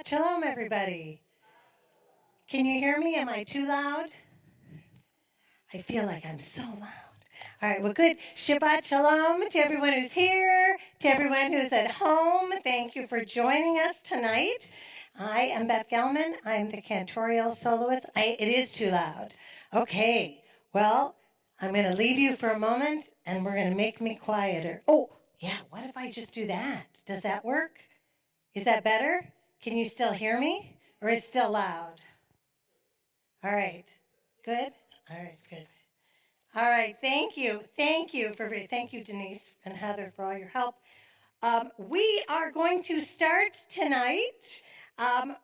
Shalom, everybody. Can you hear me? Am I too loud? I feel like I'm so loud. All right, well, good. Shabbat Shalom to everyone who's here, to everyone who's at home. Thank you for joining us tonight. I am Beth Gelman. I'm the cantorial soloist. It is too loud. Okay, well, I'm going to leave you for a moment, and we're going to make me quieter. Oh, yeah, what if I just do that? Does that work? Is that better? Can you still hear me? Or is it still loud? All right. Good? All right, good. All right, thank you. Thank you, Denise and Heather, for all your help. We are going to start tonight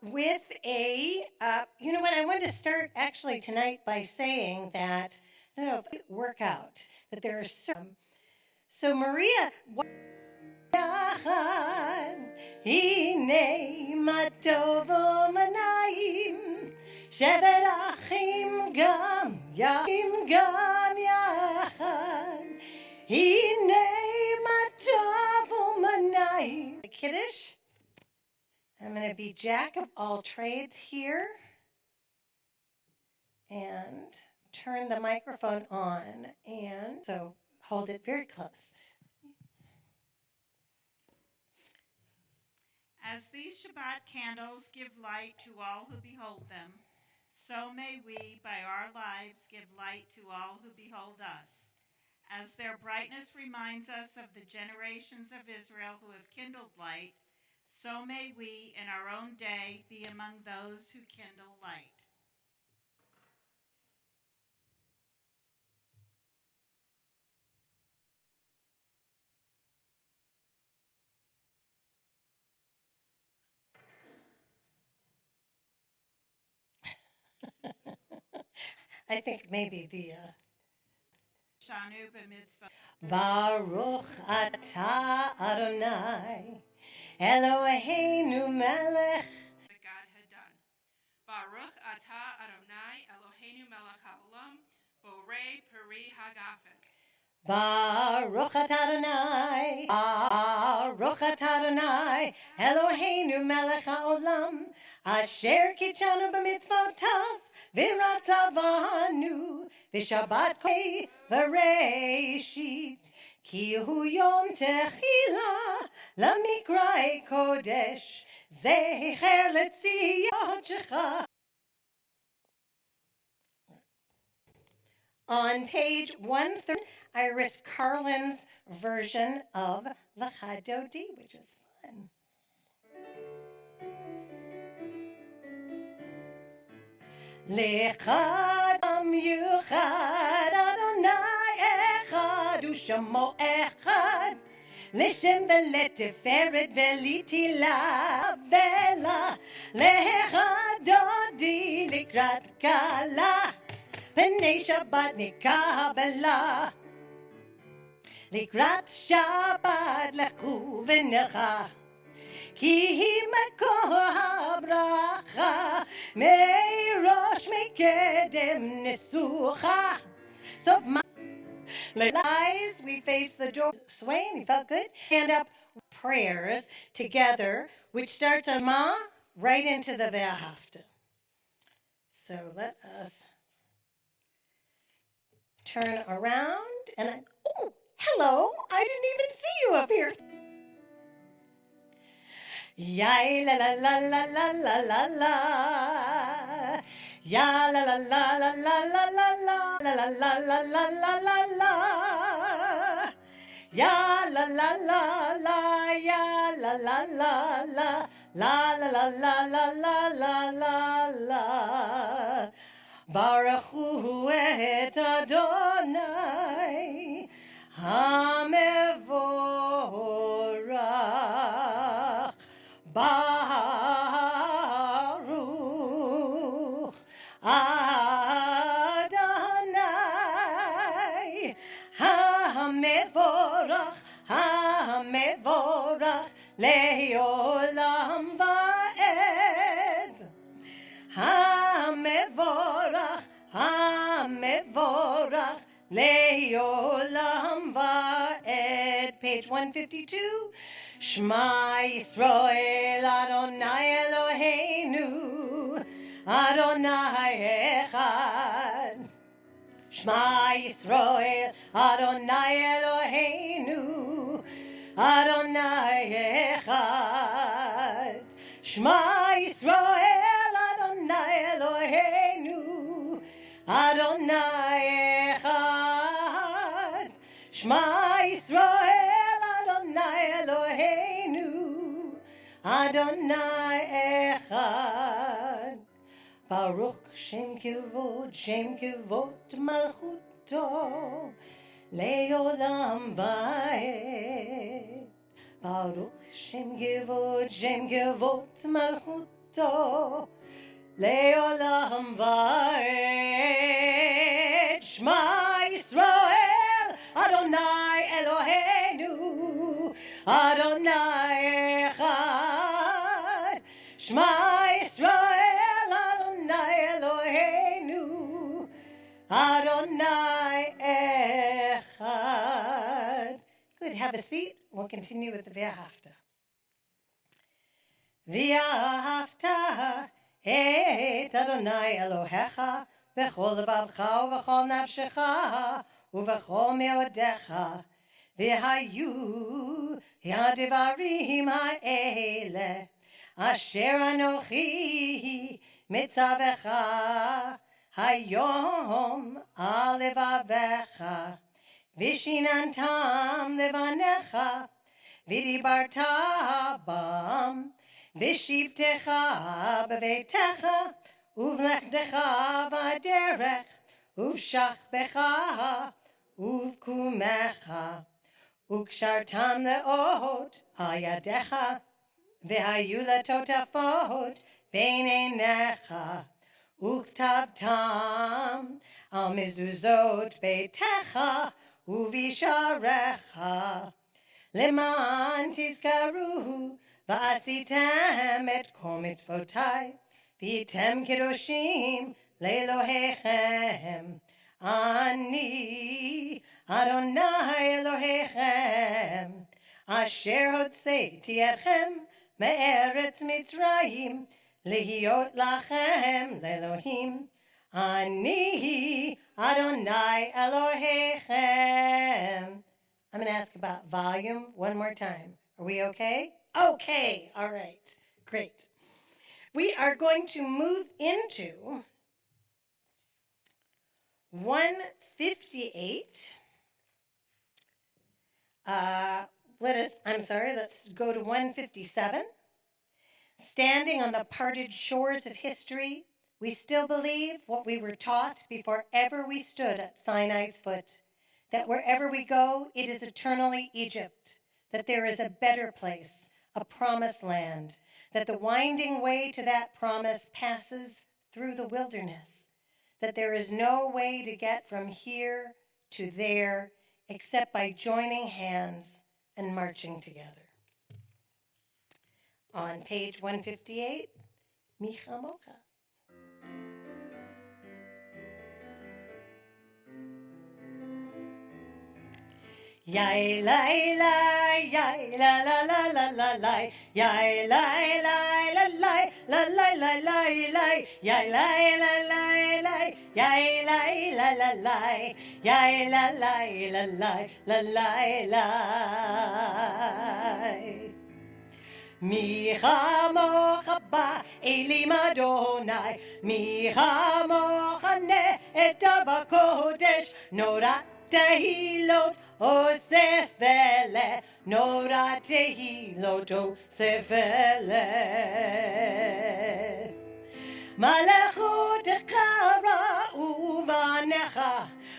with you know what, I wanted to start actually tonight by saying that, I don't know, workout, that there are certain, so Maria, הנה מה טוב ומנעים, שבת אחים גם יחד. הנה מה טוב ומנעים. The Kiddush. I'm going to be jack of all trades here and turn the microphone on, and so hold it very close. As these Shabbat candles give light to all who behold them, so may we, by our lives, give light to all who behold us. As their brightness reminds us of the generations of Israel who have kindled light, so may we, in our own day, be among those who kindle light. I think maybe the Shanu b'mitzvah. Baruch atah Adonai Eloheinu melech. That God had done. Baruch atah Adonai Eloheinu melech haolam borei peri hagafen. Baruch atah Adonai, Baruch atah Adonai Eloheinu melech haolam asher kitshanu b'mitzvotav v'ratzavanu v'shabbat kei v'reishit ki hu yom techila lamikrai kodesh zecher letziyot shecha. On page 130, Iris Carlin's version of L'Chad Dodi, which is fun. L'Chad Am Yuchad Adonai Echad U'Shamo Echad L'Shem V'Leteferet V'Litila V'La L'Chad Dodi L'Krat Kala P'nei Shabbat Nikabela L'Krat Shabbat Lechu V'Necha Ki hi Makor HaBracha Me'rosh Me'kedem Nesucha. So my eyes, we face the door. Swaying, you felt good? Stand up prayers together, which starts on Ma right into the Ve'ahavta. So let us turn around, and oh, hello! I didn't even see you up here. Yai la la la la la la la la. Ya la la la la la la la la la la la la la la la. Ya la la la la ya la la la la la la la la la la la la. Baruch hu et Adonai HaMevorach. Baruch Adonai HaMevorach Le'olam va'ed. HaMevorach Le'olam va'ed. Page 152. Shema Yisrael Adonai Eloheinu Adonai Echad. Shema Yisrael Adonai Eloheinu Adonai Echad. Shema Yisrael Adonai Eloheinu Adonai Echad. Shema Yisrael Adonai Eloheinu Adonai Echad. Baruch Shem Kivot Malchuto Leolam Vaed. Baruch Shem Kivot Malchuto Leolam Vaed. Shema Yisrael Adonai Eloheinu Adonai Echad. Shema Yisrael Adonai Eloheinu Adonai Echad. Good, have a seat. We'll continue with the V'ahavta. V'ahavta et Adonai Elohecha v'chol levavcha uv'chol nafshecha uv'chol meodecha v'hayu ha'devarim ha'ele asher anochi mitzavecha hayom al levavecha vishinantam levanecha v'dibarta bam v'shivtecha b'veitecha uv'lechtecha v'derech uv'shachbecha uv'kumecha ukshartam leot al yadecha v'hayu letotafot bein einecha uktavtam al mezuzot beitecha uvisharecha leman tizkaru v'asitem et kol mitzvotai v'yitem kedoshim le'elohechem ani Adonai Elohechem asher hotzeiti etchem me'eretz Mitzrayim lehiot lachem le'elohim ani Adonai Elohechem. I'm going to ask about volume one more time. Are we okay? Okay. All right. Great. We are going to move into 158. Let's go to 157. Standing on the parted shores of history, we still believe what we were taught before ever we stood at Sinai's foot, that wherever we go, it is eternally Egypt, that there is a better place, a promised land, that the winding way to that promise passes through the wilderness, that there is no way to get from here to there except by joining hands and marching together. On page 158, Micha Mocha. Yai lai lai yai la la la la la lai yai lai lai la lai la lai la lai lai yai lai la lai lai yai lai la la lai yai la lai la lai la lai lai. Micha mocha ba elim Adonai micha mocha ne'eta b'kodesh norat tehilot osefele norat tehilot osefele malechutecha ra'u v'anecha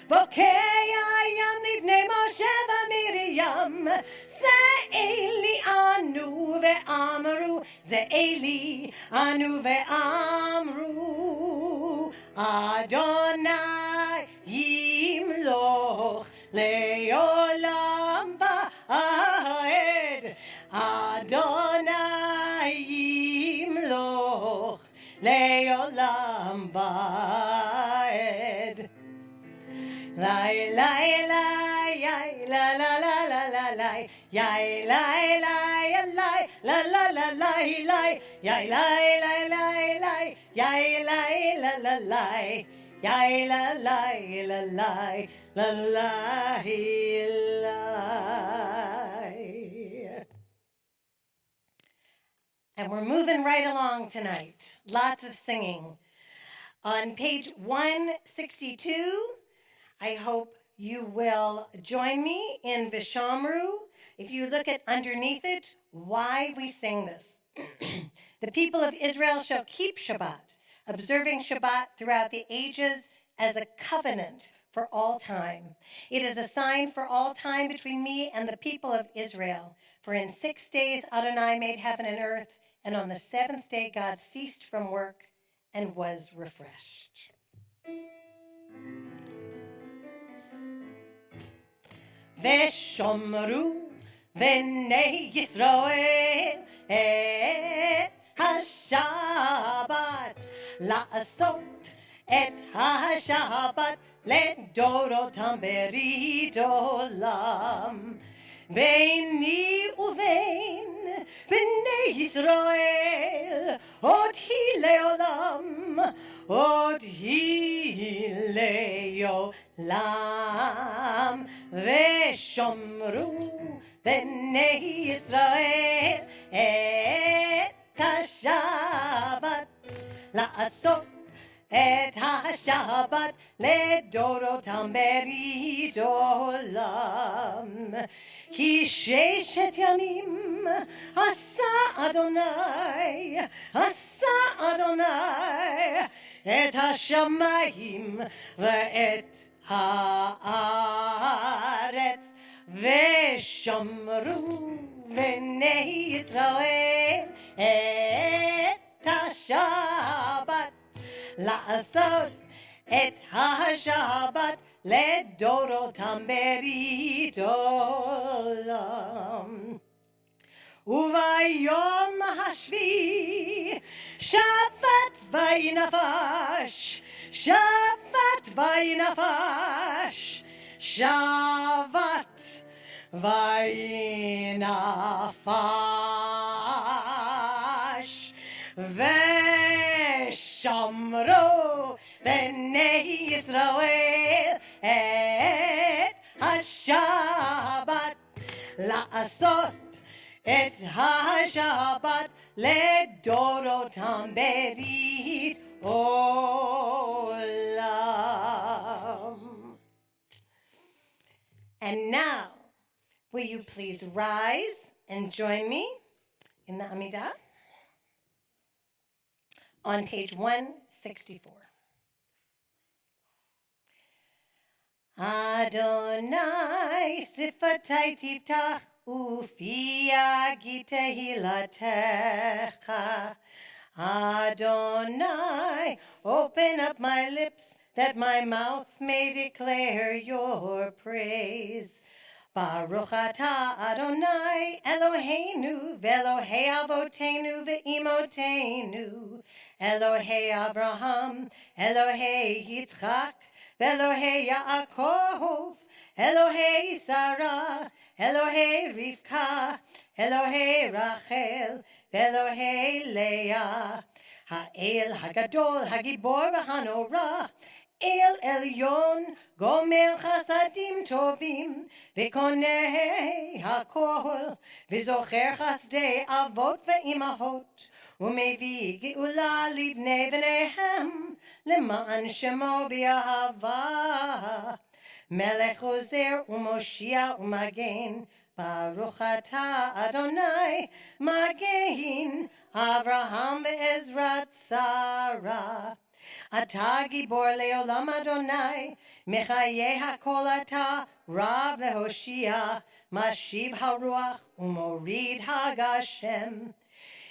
bokei hayam livnei Moshe v'Miriam Ze'eli anu ve'amru Ze'eli anu ve'amru Adonai yimloch le'olam va'ed Adonai yimloch le'olam va'ed. Lai lai lai yai la la la la la lai yai lai lai la la la la la, yai la la la la, yai la la la la, yai la la la la, la la la. And we're moving right along tonight. Lots of singing. On page 162, I hope you will join me in Vishamru. If you look at underneath it, why we sing this. The people of Israel shall keep Shabbat, observing Shabbat throughout the ages as a covenant for all time. It is a sign for all time between me and the people of Israel. For in 6 days Adonai made heaven and earth, and on the seventh day God ceased from work and was refreshed. Veshomru v'nei Yisrael et ha-Shabbat la'asot et ha-Shabbat לדורותם ברית עולם. ביני ובין בני ישראל עוד היא לעולם, עוד היא לעולם. ושומרו בני ישראל את השבת לעשות את השבת לדורותם ברית עולם. כי 6 ימים עשה אדוני, עשה אדוני את השמיים ואת הארץ. ושמרו בני ישראל את השבת לעשות את השבת לדורותם ברית עולם. וביום השביעי שבת וינפש, שבת וינפש, שבת וינפש. ושמרו בני ישראל את השבת לעשות את השבת לדורותם ברית עולם. And now, will you please rise and join me in the Amidah on page 164. Adonai sifatai tiftach ufi yagid tehilatecha. Adonai, open up my lips that my mouth may declare your praise. Baruch atah Adonai Eloheinu ve'Elohei avotenu ve'imotenu, Elohei Abraham, Elohei Yitzchak, ve'Elohei Yaakov, Elohei Sarah, Elohei Rivka, Elohei Rachel, ve'Elohei Leah, Ha'el Hagadol Hagibor v'Hanorah, El Elyon, Gomel Chasadim Tovim, V'konei HaKol, V'zocher Chasdei Avot V'imahot, U'mevi Geula Livnei V'nehem, Leman Shemo B'Ahava, Melech Ozer U'Moshia U'Magen, Baruch atah Adonai, Magen, Avraham V'Ezrat Sarah. Ata gibor leolam Adonai, mechayeh hakol ata, Rav lehoshia, mashiv haruach, umorid hagashem.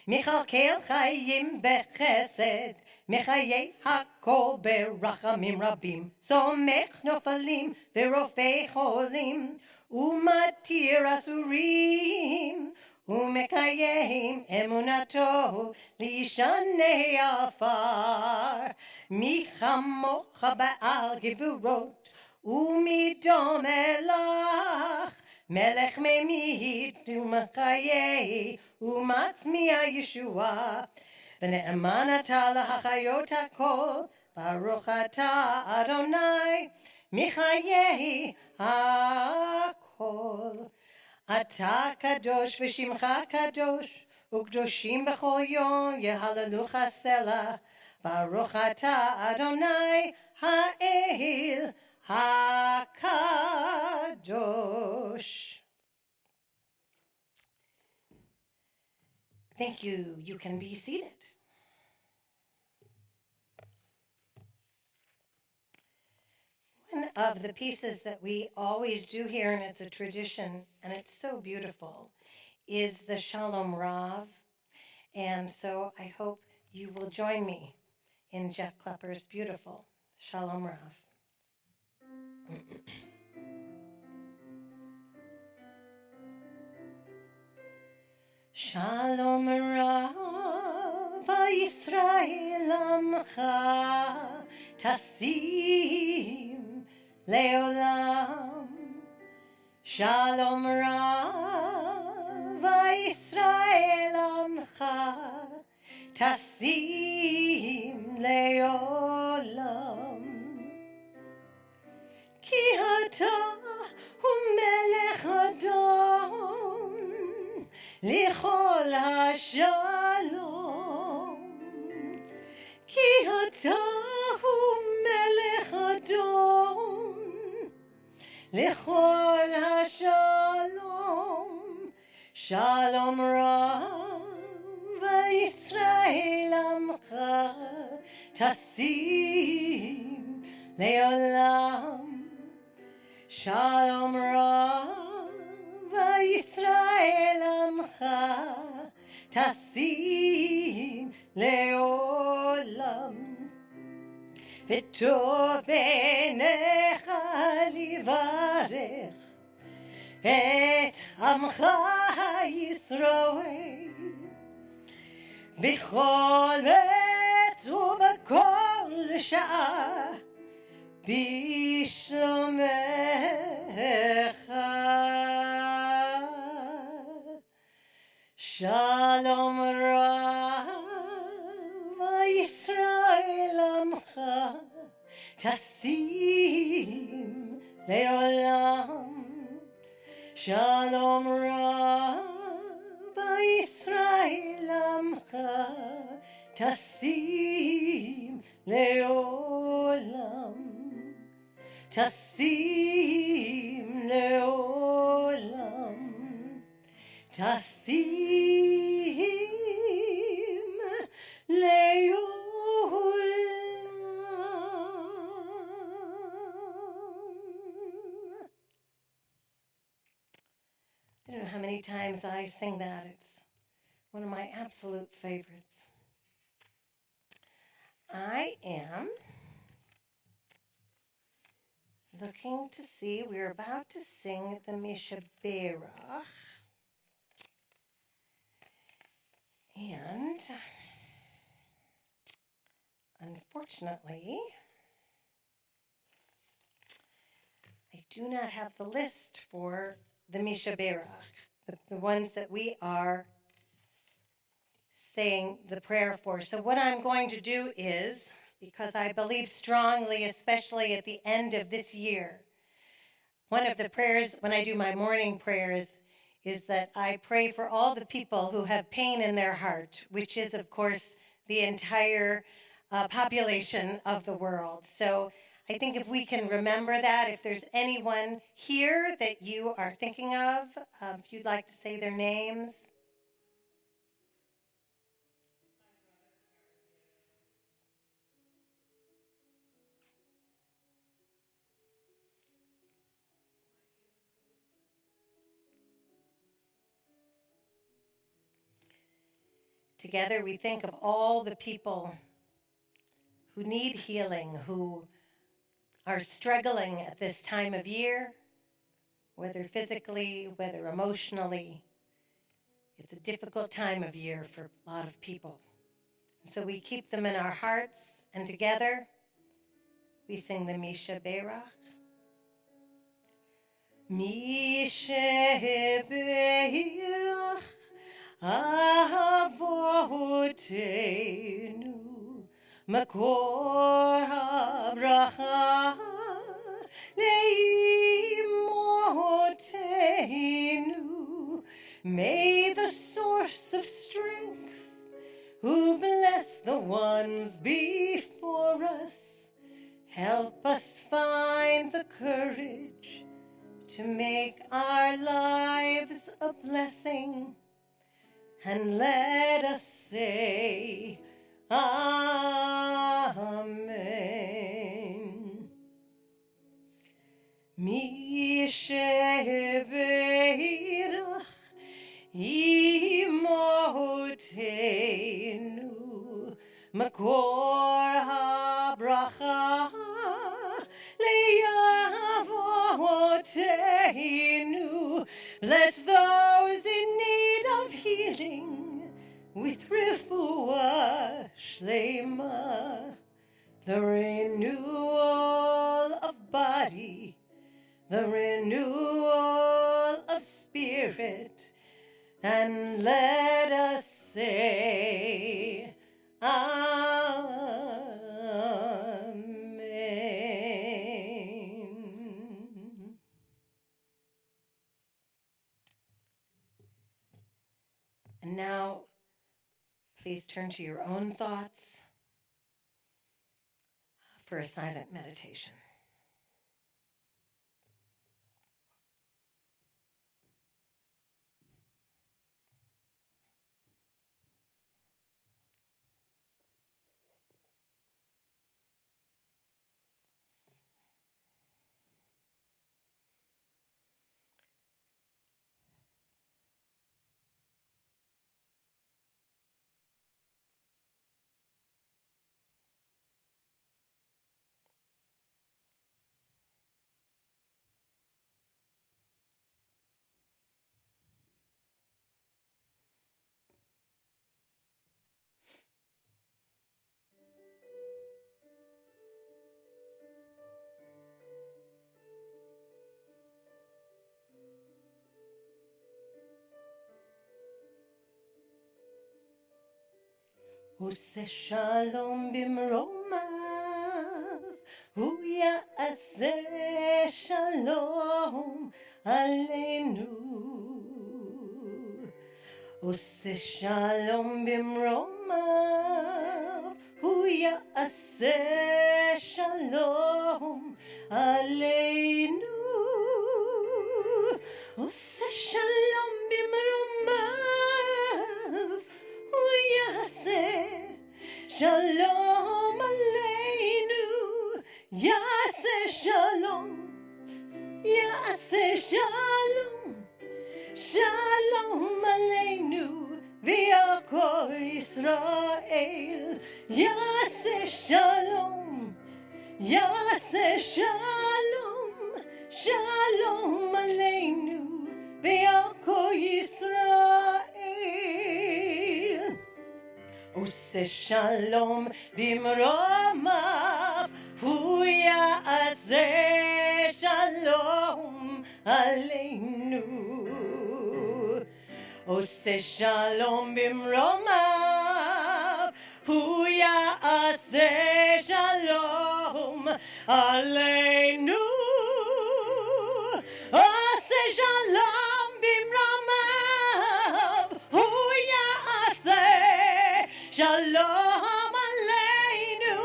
Michalkel chayim bechesed, mechayeh hakol berachamim rabim, somech nofalim verofei cholim, umatir asurim. ומקיים אמונתו לישני עפר. מי כמוך בעל גבורות ומי דומה לך מלך ממית ומחיה ומצמיע ישועה. ונאמן אתה להחיות הכל, ברוך אתה אדוני מחיי הכל. אתה קדוש ושמך קדוש, וקדושים בכל יום יהללוך סלה. ברוך אתה אדוני האל הקדוש. Thank you. You can be seated. One of the pieces that we always do here, and it's a tradition, and it's so beautiful, is the Shalom Rav. And so I hope you will join me in Jeff Klepper's beautiful Shalom Rav. Shalom Rav Yisrael Amcha Tasim Leolam. Shalom Rav Yisrael Amcha Tasim Leolam. Ki ata hu melech adon lichol hashalom. Ki ata hu melech adon lichol hashalom. Shalom rav Yisrael amcha tasim leolam. Shalom rav Yisrael amcha tasim leolam. V'tov b'einecha livarech et amcha Yisroel b'chol עת ובכל שעה בשלומך. Shalom rav Yisrael amcha tasim leolam. Shalom rav Yisrael amcha tasim leolam. Tasim leolam. Tasim leolam. I don't know how many times I sing that. It's one of my absolute favorites. I am looking to see, we're about to sing the Mishaberach. And unfortunately, I do not have the list for the Mishaberach, the ones that we are saying the prayer for. So what I'm going to do is, because I believe strongly, especially at the end of this year, one of the prayers when I do my morning prayers is that I pray for all the people who have pain in their heart, which is, of course, the entire population of the world. So I think if we can remember that, if there's anyone here that you are thinking of, if you'd like to say their names. Together we think of all the people who need healing, who are struggling at this time of year, whether physically, whether emotionally. It's a difficult time of year for a lot of people. So we keep them in our hearts, and together we sing the Mishaberach. Mi shebeirach Avoteinu Makor habracha Leimoteinu. May the source of strength, who bless the ones before us, help us find the courage to make our lives a blessing. And let us say, Amen. Mi shebeirach Imoteinu Makor habracha Leavoteinu. Bless those in need of healing with refuah shlema, the renewal of body, the renewal of spirit. And let us say, Amen. And now, please turn to your own thoughts for a silent meditation. Use shalom bimromav, hu ya'aseh shalom aleinu. Use shalom bimromav, hu ya'aseh shalom aleinu. Use shalom bimromav, hu ya'aseh shalom aleinu. Ya'aseh shalom, ya'aseh shalom, shalom aleinu v'yakol Yisrael. Ya'aseh shalom, ya'aseh shalom, shalom aleinu v'yakol Yisrael. Use shalom bimromav, hu ya'aseh shalom aleinu. Ose shalom bimromav, hu ya'aseh shalom aleinu. Ose shalom bimromav, hu ya'aseh shalom aleinu.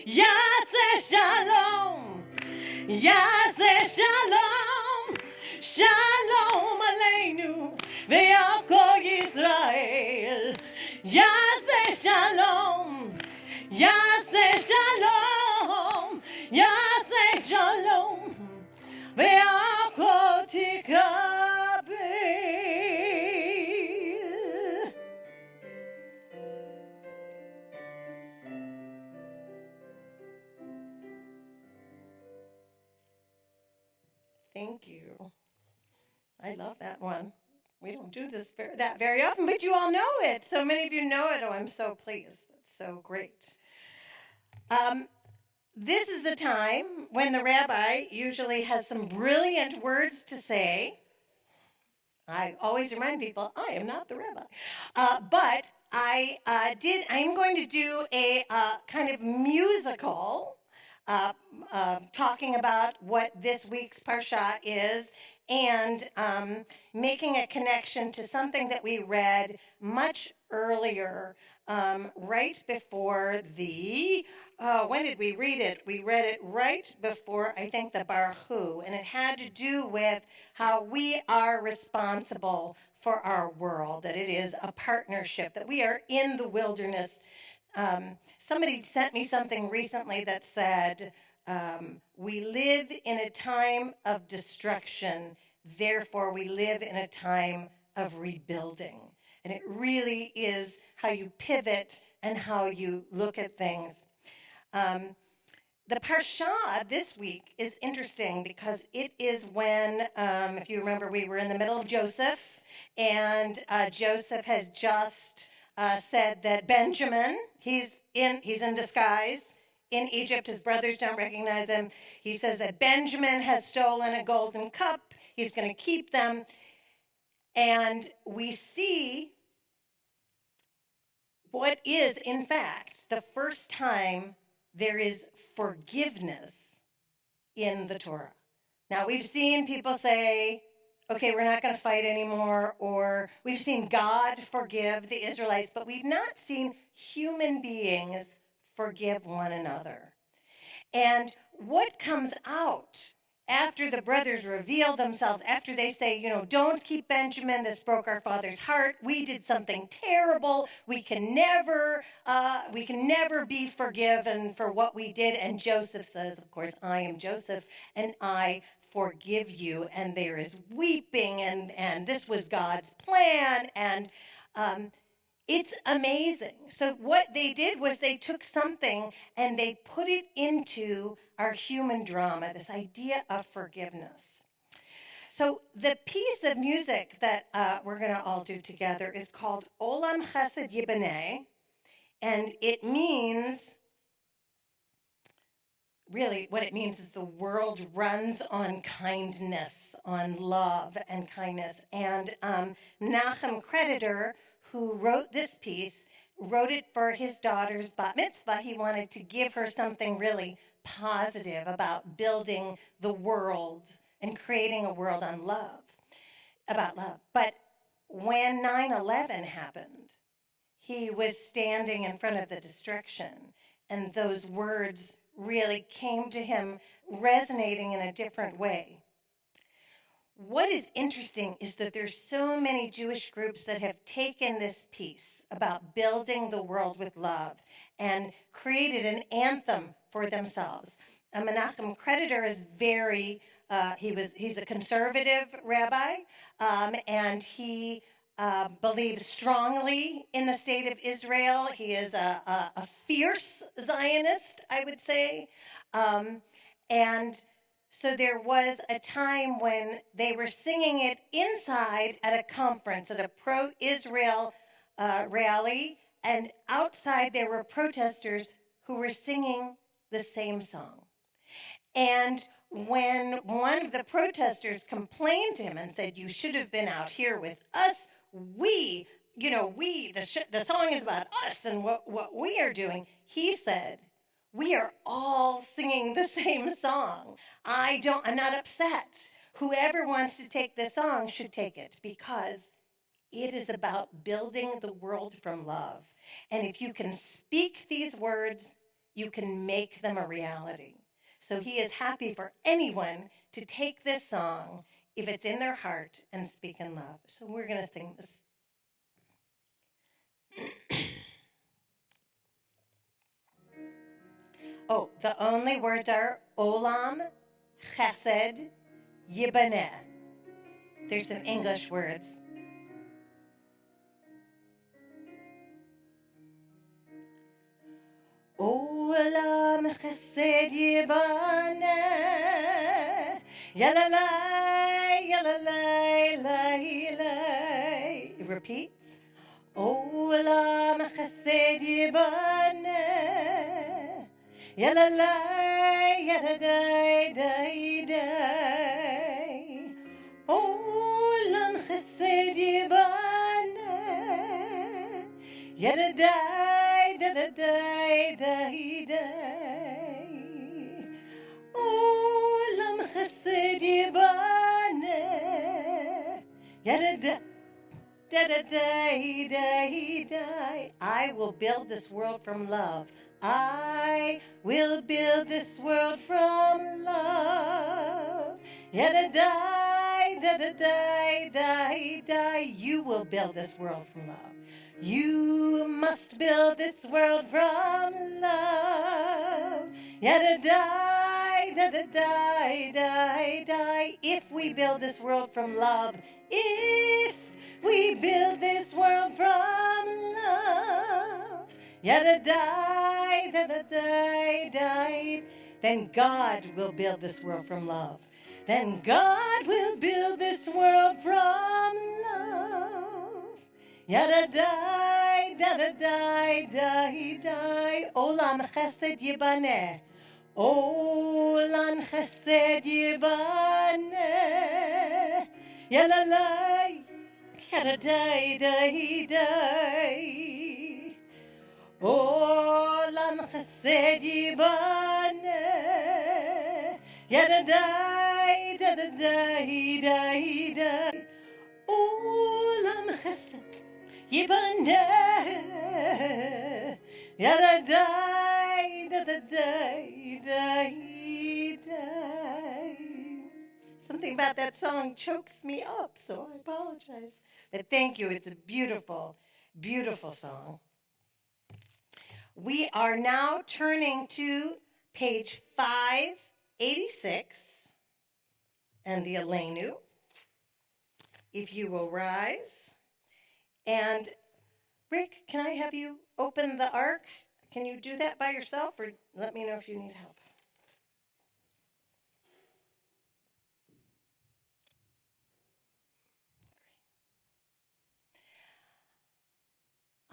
Ya'aseh shalom, ya'aseh shalom, shalom aleinu v'yakol Yisrael. Ya'aseh shalom, ya'aseh shalom, ya'aseh shalom v'yakol tikabel. Thank you. I love that one. We don't do that very often, but you all know it. So many of you know it. Oh, I'm so pleased. That's so great. this is the time when the rabbi usually has some brilliant words to say. I always remind people, I am not the rabbi. But I'm going to do a kind of musical uh, talking about what this week's Parsha is and making a connection to something that we read much earlier, right before when did we read it? We read it right before, I think, the Baruch Hu, and it had to do with how we are responsible for our world, that it is a partnership, that we are in the wilderness. Somebody sent me something recently that said, we live in a time of destruction, therefore we live in a time of rebuilding. And it really is how you pivot and how you look at things. The Parsha this week is interesting because it is when, if you remember, we were in the middle of Joseph, and Joseph has just said that Benjamin, he's in disguise in Egypt. His brothers don't recognize him. He says that Benjamin has stolen a golden cup. He's going to keep them. And we see what is, in fact, the first time there is forgiveness in the Torah. Now, we've seen people say, okay, we're not going to fight anymore, or we've seen God forgive the Israelites, but we've not seen human beings forgive one another. And what comes out after the brothers reveal themselves, after they say, don't keep Benjamin, this broke our father's heart, we did something terrible, we can never be forgiven for what we did. And Joseph says, of course, I am Joseph, and I forgive you. And there is weeping, and this was God's plan, and it's amazing. So what they did was they took something and they put it into our human drama, this idea of forgiveness. So the piece of music that we're going to all do together is called Olam Chesed Yibaneh, and it means, really what it means is the world runs on kindness, on love and kindness. And Menachem Creditor, who wrote this piece, wrote it for his daughter's bat mitzvah. He wanted to give her something really positive about building the world and creating a world on love, about love. But when 9/11 happened, he was standing in front of the destruction, and those words really came to him resonating in a different way. What is interesting is that there's so many Jewish groups that have taken this piece about building the world with love and created an anthem for themselves. Menachem Creditor is he's a conservative rabbi, and he believes strongly in the state of Israel. He is a fierce Zionist, I would say, and so there was a time when they were singing it inside at a conference, at a pro-Israel rally, and outside there were protesters who were singing the same song. And when one of the protesters complained to him and said, you should have been out here with us, the song is about us and what we are doing, he said, we are all singing the same song. I'm not upset. Whoever wants to take this song should take it, because it is about building the world from love. And if you can speak these words, you can make them a reality. So he is happy for anyone to take this song if it's in their heart and speak in love. So we're going to sing this. Oh, the only words are Olam Chesed Yibaneh. There's some English words. Olam Chesed Yibaneh, Yalalai, Yalalai, Lai, Lai. It repeats. Olam Chesed Yibaneh, Yalalai, yadadai, dai, dai. Olam chesed yibane. Yadadai, dadadai, dai, dai. Olam chesed yibane. Yadadai. Da-da-da-da-da-da. I will build this world from love. I will build this world from love. Da-da-da-da-da-da-da. You will build this world from love. You must build this world from love. Da-da-da-da-da-da-da. If we build this world from love, if we build this world from love, yada-die, da-da-die, die, then God will build this world from love. Then God will build this world from love. Yada-die, da-da-die, die, die. Olam chesed yibaneh. Olam chesed yibaneh. Yalalai, yadadai, dai, dai. Olam chesed yibaneh. Yadadai, dadadai, dai, dai. Olam chesed yibaneh. Yadadai, dadadai, dai, dai. Something about that song chokes me up, so I apologize. But thank you. It's a beautiful, beautiful song. We are now turning to page 586 and the Aleinu. If you will rise. And Rick, can I have you open the ark? Can you do that by yourself, or let me know if you need help?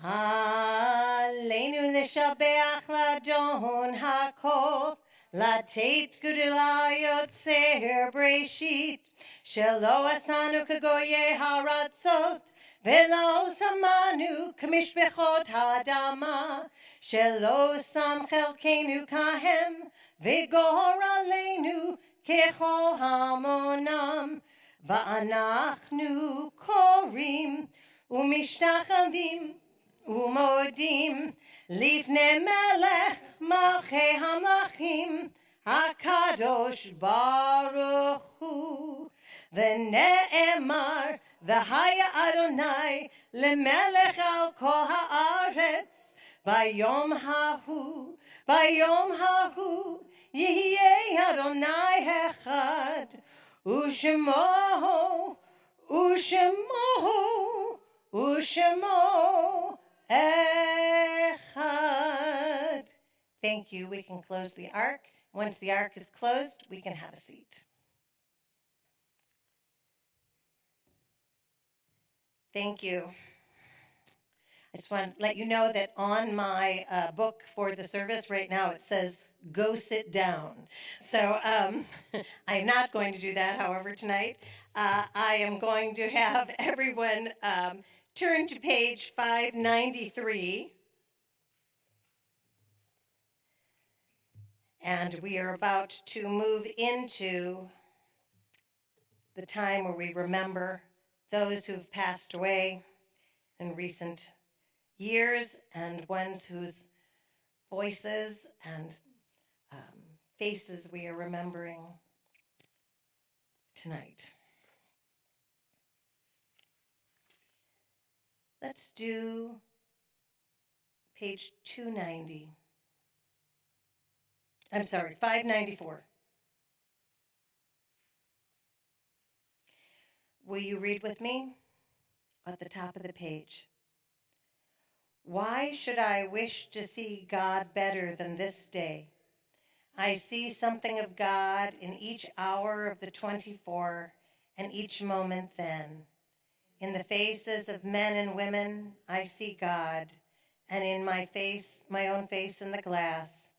Aleinu neshabeach ladon hakol, latet gudula yotzer breshit, shelo asanu kagoye haratzot, velo samanu kamishbechot hadama, shelo sam chelkenu kahem, vigor aleinu kechol hamonam, va'anachnu korim, umishtachavim, Umodim lifnei melech malchei hamlachim hakadosh baruch hu v'ne'emar v'haya Adonai lemelech al kol haaretz bayom hahu yihyei Adonai echad u'shemo Echad. Thank you. We can close the ark. Once the ark is closed, we can have a seat. Thank you. I just want to let you know that on my book for the service right now, it says, go sit down. So I'm not going to do that, however, tonight. I am going to have everyone turn to page 593. And we are about to move into the time where we remember those who've passed away in recent years and ones whose voices and faces we are remembering tonight. Let's do page 290. I'm sorry, 594. Will you read with me at the top of the page? Why should I wish to see God better than this day? I see something of God in each hour of the 24 and each moment then. In the faces of men and women, I see God, and in my own face in the glass,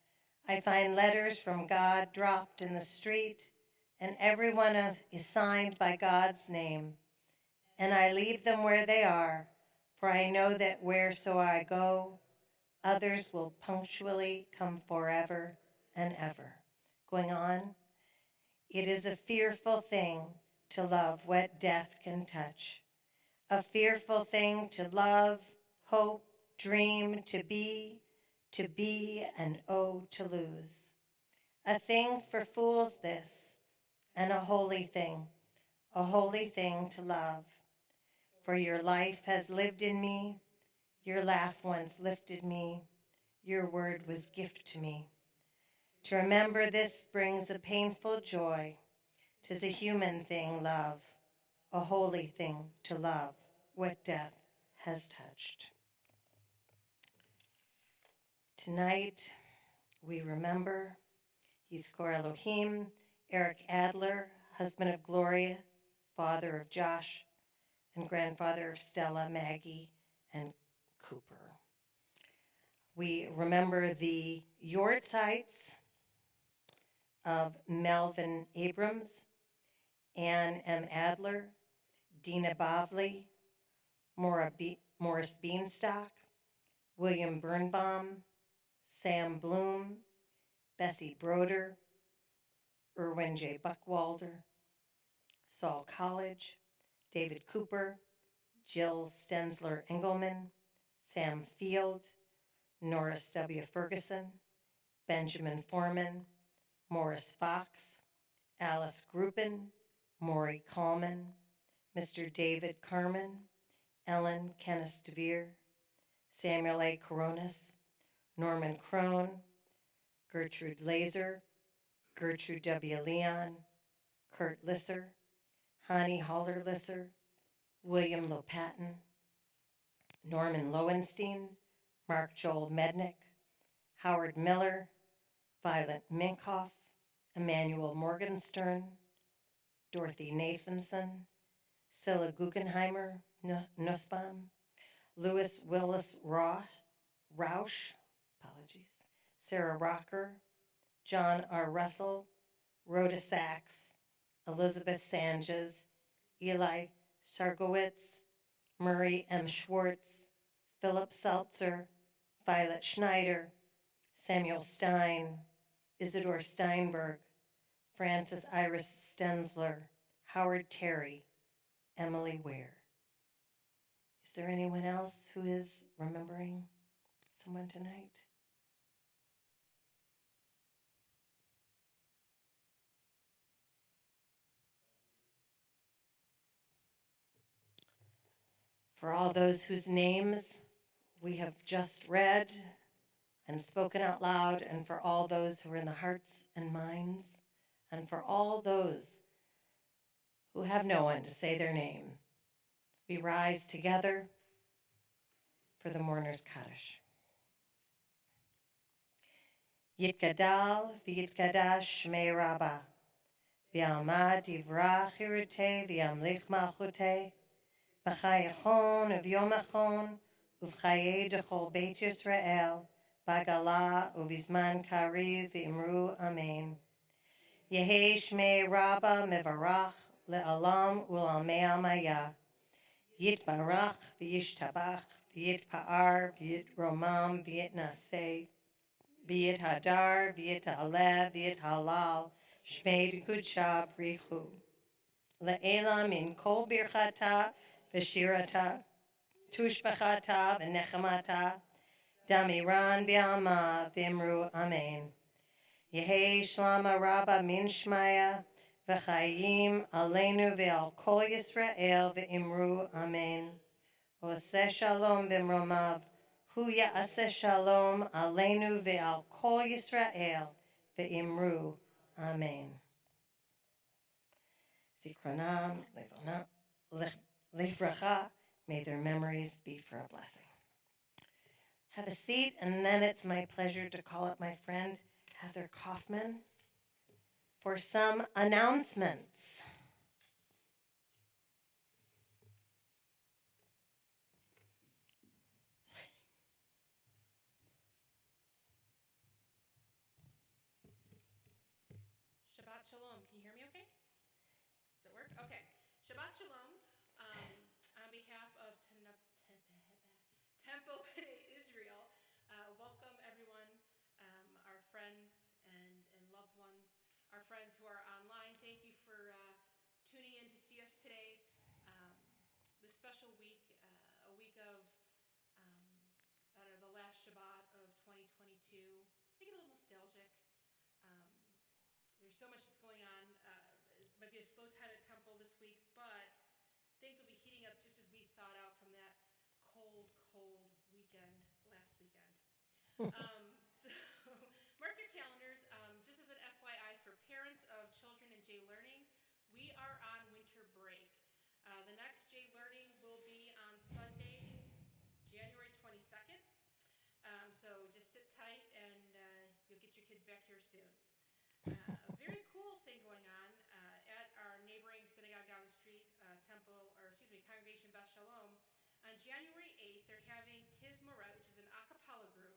I find letters from God dropped in the street, and everyone is signed by God's name. And I leave them where they are, for I know that whereso I go, others will punctually come forever and ever. Going on, it is a fearful thing to love what death can touch. A fearful thing to love, hope, dream, to be, and oh, to lose. A thing for fools this, and a holy thing to love. For your life has lived in me, your laugh once lifted me, your word was gift to me. To remember this brings a painful joy. 'Tis a human thing, love, a holy thing to love, what death has touched. Tonight, we remember Yizkor Elohim, Eric Adler, husband of Gloria, father of Josh, and grandfather of Stella, Maggie, and Cooper. We remember the Yortzites of Melvin Abrams, Ann M. Adler, Dina Bavli, Morris Beanstalk, William Birnbaum, Sam Bloom, Bessie Broder, Irwin J. Buckwalder, Saul College, David Cooper, Jill Stensler Engelman, Sam Field, Norris W. Ferguson, Benjamin Foreman, Morris Fox, Alice Gruppen, Maury Coleman, Mr. David Carmen, Ellen Kenneth DeVere, Samuel A. Coronas, Norman Crone, Gertrude Laser, Gertrude W. Leon, Kurt Lisser, Hani Haller Lisser, William Lopatin, Norman Lowenstein, Mark Joel Mednick, Howard Miller, Violet Minkoff, Emmanuel Morgenstern, Dorothy Nathanson, Scylla Guggenheimer Nussbaum, Louis Willis Roush, Sarah Rocker, John R. Russell, Rhoda Sachs, Elizabeth Sanches, Eli Sargowitz, Murray M. Schwartz, Philip Seltzer, Violet Schneider, Samuel Stein, Isidore Steinberg, Francis Iris Stensler, Howard Terry, Emily Ware. Is there anyone else who is remembering someone tonight? For all those whose names we have just read and spoken out loud, and for all those who are in the hearts and minds, and for all those who have no one to say their name, we rise together for the mourner's Kaddish. Yitgadal v'yitkadash Shmei Rabbah, v'yalmad divrach irutei v'yamlich malchutei, b'chayachon u'vyom achon u'v'chayei dechol Beit Yisrael, b'gala u'vizman kariv v'imru amen. Yehei Shmei Rabbah mevarach le'alam u'lalmei almaya. Yitbarach v'yishtabach v'yitpa'ar v'yitromam v'yitnaseh v'yithadar v'yitalev v'yithalal shmei kudsha brichu le'elam min kol birchata v'shirata tushbachata v'nechamata damiran b'alma v'imru amen. Yehei shlama rabba min shmaya v'chayim aleinu ve'al kol Yisrael ve'imru amen. Oseh shalom b'mromav, hu ya'aseh shalom aleinu ve'al kol Yisrael ve'imru amen. Zikronam livracha, may their memories be for a blessing. Have a seat, and then it's my pleasure to call up my friend Heather Kaufman for some announcements. Shabbat Shalom. Can you hear me okay? Does it work? Okay. Shabbat Shalom. On behalf of Temple B'nai Israel, welcome everyone, our friends and loved ones, our friends who are online. Thank you for tuning in to see us today. This special week, a week of, I don't know, the last Shabbat of 2022. I get a little nostalgic. Um, there's so much that's going on. It might be a slow time at Temple this week, but things will be heating up just as we thawed out from that cold weekend last weekend. So mark your calendars. Just as an FYI for parents of children in J Learning, we are on winter break. The next J Learning will be on Sunday, January 22nd. So just sit tight and you'll get your kids back here soon. A very cool thing going on at our neighboring synagogue down the street, Congregation Beth Shalom. On January 8th, they're having Tiz Moret, which is an a cappella group.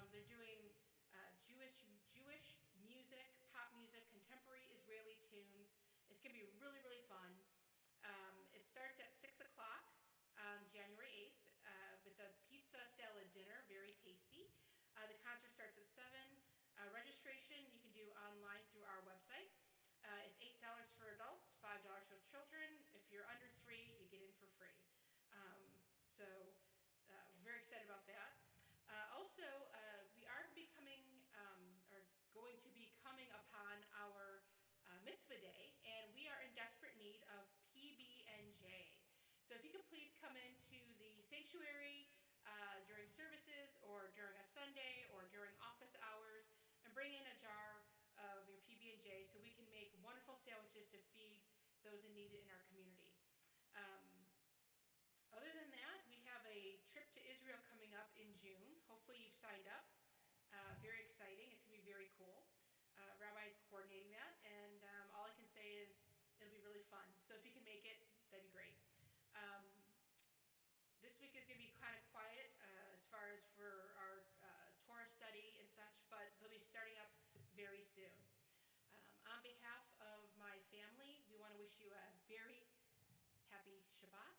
They're doing Jewish music, pop music, contemporary Israeli tunes. It's going to be really, really fun. It starts at 6 o'clock on January 8th with a pizza salad dinner, very tasty. The concert starts at 7. Registration you can do online through our website. It's $8 for adults, $5 for children. If you're under 3, you get in for free. We're very excited about that. We are going to be coming upon our mitzvah day, and we are in desperate need of PB&J. So if you could please come into the sanctuary during services or during a Sunday or during office hours and bring in a jar of your PB&J so we can make wonderful sandwiches to feed those in need in our community. Other than that, we have a trip to Israel coming up in June. Hopefully you've signed up. Very exciting. It's going to be very cool. Rabbi is coordinating that, and all I can say is it'll be really fun. So if you can make it, that'd be great. This week is going to be kind of quiet as far as for our Torah study and such, but they'll be starting up very soon. On behalf of my family, we want to wish you a very happy Shabbat,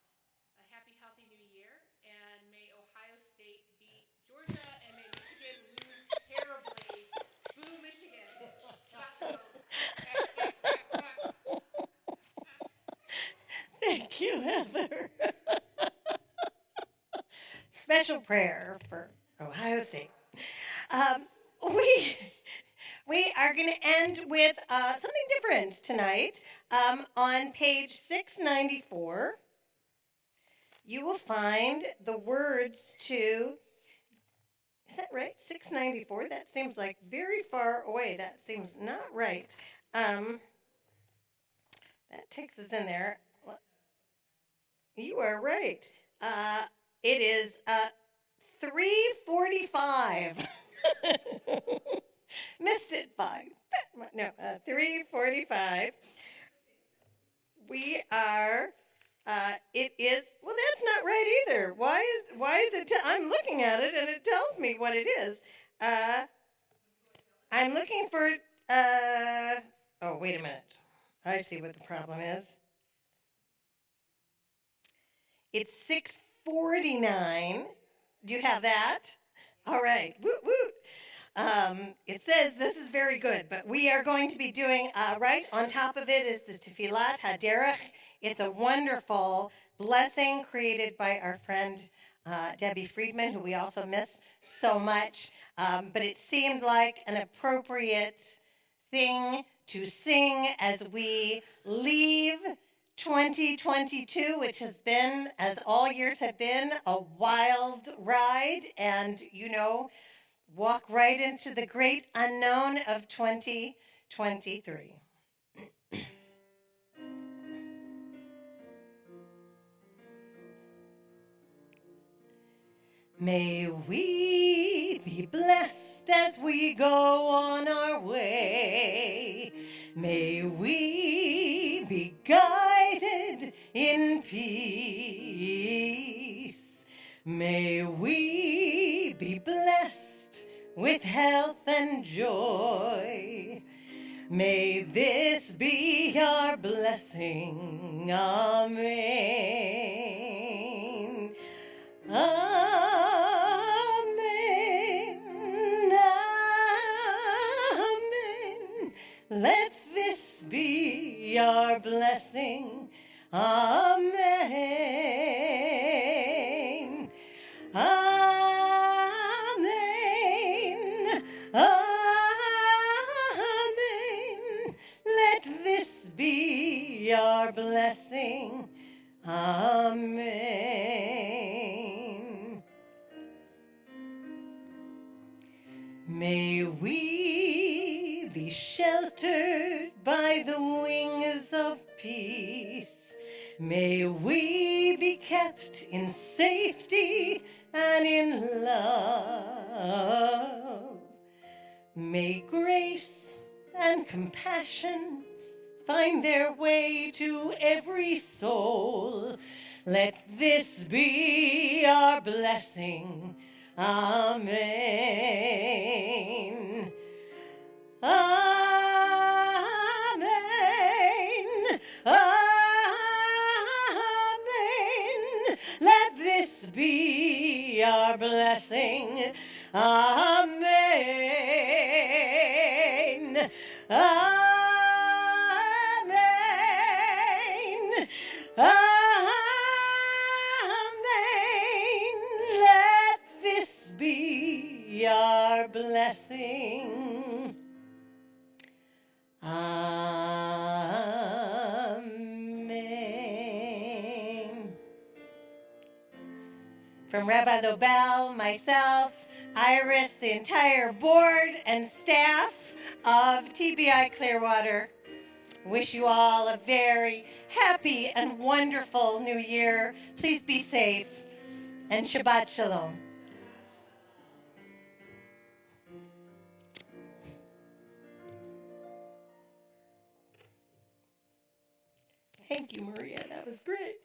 a happy, healthy new year, and may Ohio State beat Georgia, and may Michigan lose terribly. Boo, Michigan. Shabbat shalom. Thank you, Heather. Special prayer for Ohio State. We are going to end with something different tonight. On page 694, you will find the words to, is that right? 694? That seems like very far away. That seems not right. That takes us in there. You are right. It is 3:45. Missed it by 3:45. We are. It is. Well, that's not right either. Why is it? I'm looking at it and it tells me what it is. I'm looking for. Oh, wait a minute. I see what the problem is. It's 6:49. Do you have that? All right. Woot woot. It says this is very good, but we are going to be doing, right on top of it is the Tefillat HaDerech. It's a wonderful blessing created by our friend Debbie Friedman, who we also miss so much. But it seemed like an appropriate thing to sing as we leave 2022, which has been, as all years have been, a wild ride, and, walk right into the great unknown of 2023. May we be blessed as we go on our way. May we be guided in peace. May we be blessed with health and joy. May this be our blessing. Amen. Amen. Amen. Let this be our blessing. Amen. Amen. Amen. Let this be our blessing. Amen. May we be sheltered by the wings of peace. May we be kept in safety and in love. May grace and compassion find their way to every soul. Let this be our blessing. Amen. Amen. Amen. Let this be our blessing. Amen. Amen. Amen. Let this be our blessing. Amen. From Rabbi Lobel, myself, Iris, the entire board and staff of TBI Clearwater, wish you all a very happy and wonderful new year. Please be safe, and Shabbat Shalom. Thank you, Maria. That was great.